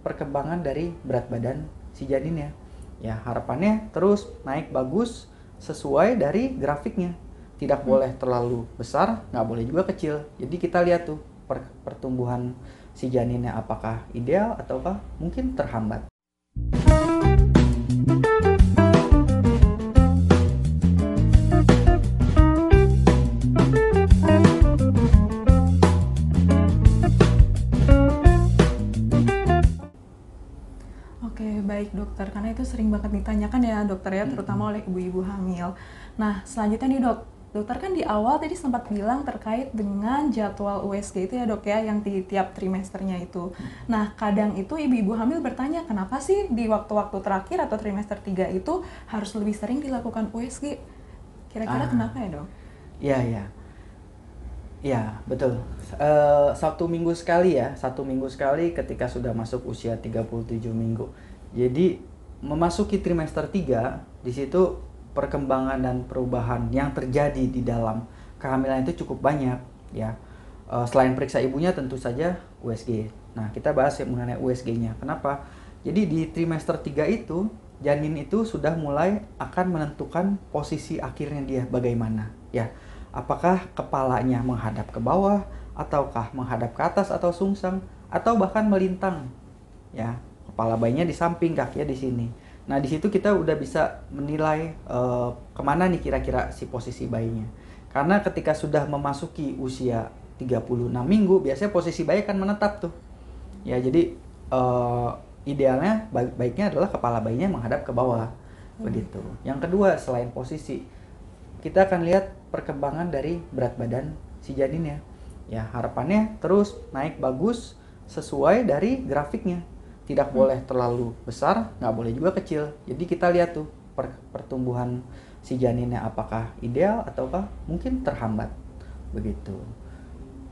perkembangan dari berat badan si janinnya. Ya, harapannya terus naik bagus sesuai dari grafiknya. Tidak boleh terlalu besar, nggak boleh juga kecil. Jadi kita lihat tuh pertumbuhan si janinnya apakah ideal ataukah mungkin terhambat. Oke, baik dokter. Karena itu sering banget ditanyakan ya dokter ya, terutama oleh ibu-ibu hamil. Nah, selanjutnya nih dok, dokter kan di awal tadi sempat bilang terkait dengan jadwal USG itu ya dok ya, yang di tiap trimesternya itu. Nah, kadang itu ibu-ibu hamil bertanya, kenapa sih di waktu-waktu terakhir atau trimester 3 itu harus lebih sering dilakukan USG? Kira-kira kenapa ya dok? Ya, betul. Satu minggu sekali ketika sudah masuk usia 37 minggu. Jadi memasuki trimester 3, di situ perkembangan dan perubahan yang terjadi di dalam kehamilan itu cukup banyak ya. Selain periksa ibunya tentu saja USG. Nah, kita bahas mengenai USG-nya. Kenapa? Jadi di trimester 3 itu janin itu sudah mulai akan menentukan posisi akhirnya dia bagaimana ya. Apakah kepalanya menghadap ke bawah ataukah menghadap ke atas atau sungsang atau bahkan melintang ya. Kepala bayinya di samping, kakinya di sini. Nah, di situ kita udah bisa menilai kemana nih kira-kira si posisi bayinya. Karena ketika sudah memasuki usia 36 minggu, biasanya posisi bayi akan menetap tuh. Ya, jadi idealnya baiknya adalah kepala bayinya menghadap ke bawah. Begitu. Yang kedua, selain posisi, kita akan lihat perkembangan dari berat badan si janinnya. Ya, harapannya terus naik bagus sesuai dari grafiknya. Tidak boleh terlalu besar, nggak boleh juga kecil. Jadi kita lihat tuh pertumbuhan si janinnya apakah ideal ataukah mungkin terhambat. Begitu.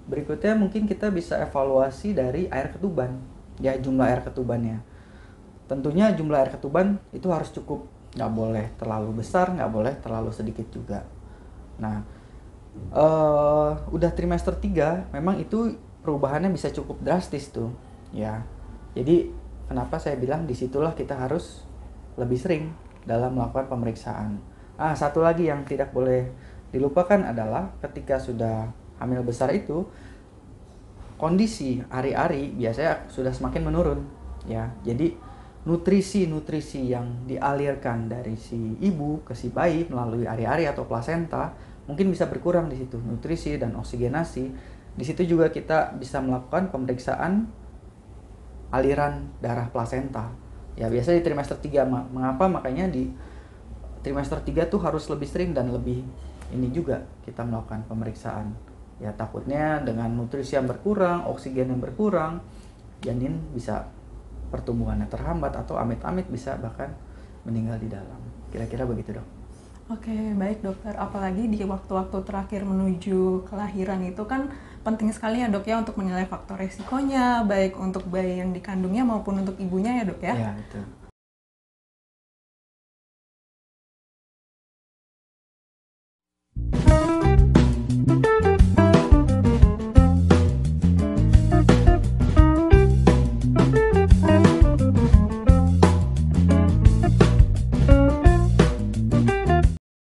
Berikutnya mungkin kita bisa evaluasi dari air ketuban. Ya, jumlah air ketubannya. Tentunya jumlah air ketuban itu harus cukup. Nggak boleh terlalu besar, nggak boleh terlalu sedikit juga. Nah, udah trimester 3, memang itu perubahannya bisa cukup drastis tuh ya. Jadi kenapa saya bilang disitulah kita harus lebih sering dalam melakukan pemeriksaan. Satu lagi yang tidak boleh dilupakan adalah ketika sudah hamil besar itu, kondisi ari-ari biasanya sudah semakin menurun ya. Jadi nutrisi yang dialirkan dari si ibu ke si bayi melalui ari-ari atau plasenta mungkin bisa berkurang di situ, nutrisi dan oksigenasi. Di situ juga kita bisa melakukan pemeriksaan aliran darah plasenta. Ya, biasanya di trimester 3. Mengapa? Makanya di trimester 3 tuh harus lebih sering dan lebih ini juga kita melakukan pemeriksaan. Ya, takutnya dengan nutrisi yang berkurang, oksigen yang berkurang, janin bisa pertumbuhannya terhambat atau amit-amit bisa bahkan meninggal di dalam. Kira-kira begitu dok. Oke, baik dokter. Apalagi di waktu-waktu terakhir menuju kelahiran itu kan penting sekali ya dok ya untuk menilai faktor resikonya, baik untuk bayi yang dikandungnya maupun untuk ibunya ya dok ya. Ya, betul.